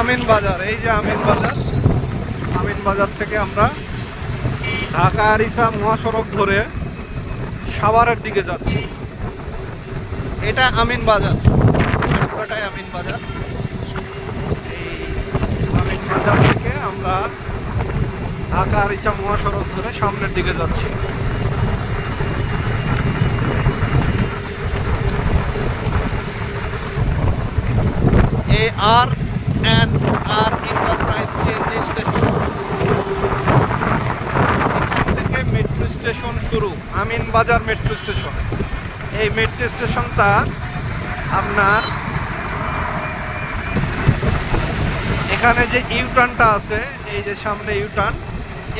আমিন বাজার, এই যে আমিন বাজার। আমিন বাজার থেকে আমরা ঢাকা আরিচা মহাসড়ক ধরে সাভারের দিকে যাচ্ছি। এটা আমিন বাজার, পুরোটাই আমিন বাজার। এই আমিন বাজার থেকে আমরা ঢাকা আরিচা মহাসড়ক ধরে সামনের দিকে যাচ্ছি। আর এন্টারপ্রাইজ সিএনজি স্টেশন, এখান থেকে মেট্রো স্টেশন শুরু, আমিন বাজার মেট্রো স্টেশন। এই মেট্রো স্টেশনটা আপনার এখানে যে ইউটার্নটা আছে, এই যে সামনে ইউটার্ন,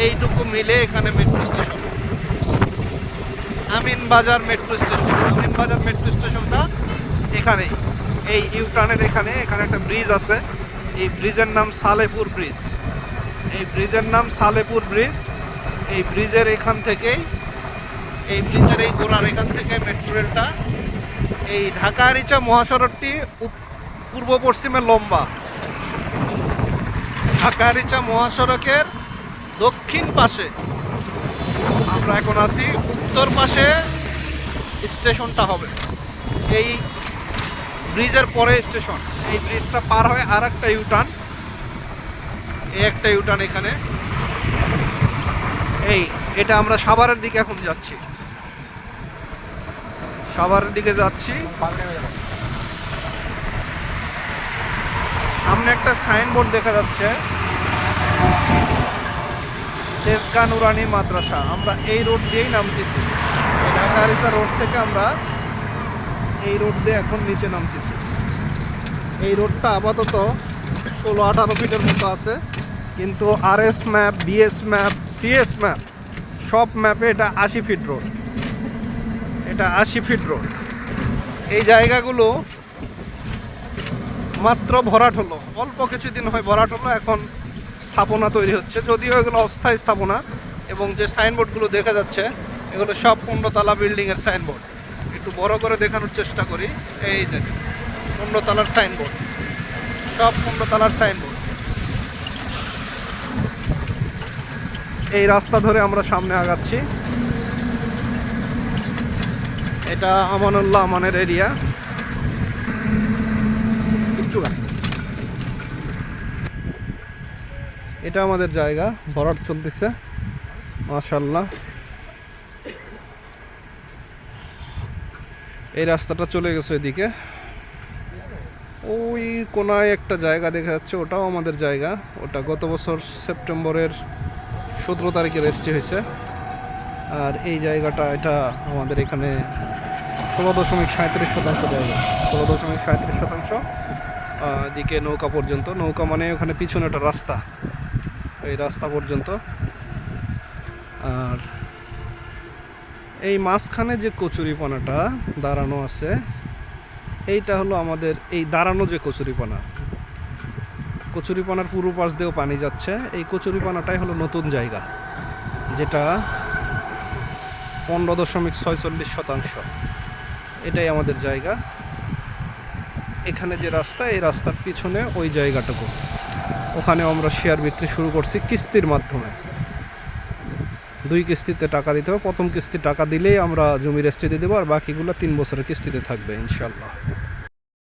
এইটুকু মিলে এখানে মেট্রো স্টেশন, আমিন বাজার মেট্রো স্টেশন। আমিন বাজার মেট্রো স্টেশনটা এখানেই, এই ইউটার্নের এখানে একটা ব্রিজ আছে। এই ব্রিজের নাম সালেপুর ব্রিজ। এই ব্রিজের নাম সালেপুর ব্রিজ। এই ব্রিজের এখান থেকেই, এই ব্রিজের এই গোড়ার এখান থেকে মেট্রো রেলটা, এই ঢাকা আরিচা মহাসড়কটি পূর্ব পশ্চিমে লম্বা। ঢাকা আরিচা মহাসড়কের দক্ষিণ পাশে আমরা এখন আছি, উত্তর পাশে স্টেশনটা হবে। এই ব্রিজের পরে স্টেশন। এই ব্রিজটা পার হয়ে আর একটা ইউটার্ন, এই একটা ইউটার্ন এখানে। এটা আমরা সাভারের দিকে এখন যাচ্ছি, সাভারের দিকে যাচ্ছি। সামনে একটা সাইনবোর্ড দেখা যাচ্ছে, তেজগাঁ নুরানি মাদ্রাসা। আমরা এই রোড দিয়েই নামতেছি, ঢাকা আরিচা রোড থেকে আমরা এই রোড দিয়ে এখন নিচে নামতেছি। এই রোডটা আপাতত 16-18 ফিটের মতো আছে, কিন্তু RS map, BS map, CS map সব ম্যাপে এটা 80 ফিট রোড। এটা 80 ফিট রোড। এই জায়গাগুলো মাত্র ভরাট হলো, অল্প কিছুদিন হয় ভরাট হলো, এখন স্থাপনা তৈরি হচ্ছে, যদিও এগুলো অস্থায়ী স্থাপনা। এবং যে সাইনবোর্ডগুলো দেখা যাচ্ছে এগুলো সব 15 তলা বিল্ডিংয়ের সাইনবোর্ড। একটু বড় করে দেখানোর চেষ্টা করি। এই যে 15 তলার সাইনবোর্ড, সব 15 তলার সাইনবোর্ড। এই রাস্তা ধরে আমরা সামনে আগাচ্ছি। এটা আমানুল্লাহ আমানের এরিয়া। এটা আমাদের জায়গা, ভরাট চলতেছে মাশাআল্লাহ। এই রাস্তাটা চলে গেছে এদিকে, ওই কোনায় একটা জায়গা দেখা যাচ্ছে, ওটাও আমাদের জায়গা। ওটা গত বছর সেপ্টেম্বরের 17 তারিখে রেজিস্ট্রি হয়েছে। আর এই জায়গাটা, এটা আমাদের এখানে 16.37% জায়গা, 16.37% দিকে নৌকা পর্যন্ত। নৌকা মানে ওখানে পিছনে একটা রাস্তা, এই রাস্তা পর্যন্ত। আর এই মাঝখানে যে কচুরিপানাটা দাঁড়ানো আছে, এইটা হলো আমাদের এই দাঁড়ানো যে কচুরিপানার পূর্ব পাশ দিয়েও পানি যাচ্ছে। এই কচুরিপানাটাই হলো নতুন জায়গা, যেটা 15.46%। এটাই আমাদের জায়গা। এখানে যে রাস্তা, এই রাস্তার পিছনে ওই জায়গাটুকু, ওখানে আমরা শেয়ার বিক্রি শুরু করছি কিস্তির মাধ্যমে। 2 কিস্তিতে টাকা দিতে হবে। প্রথম কিস্তি টাকা দিলেই আমরা জমি রেজিস্ট্রি দিয়ে দেবো, আর বাকিগুলো 3 বছরের কিস্তিতে থাকবে ইনশাল্লাহ।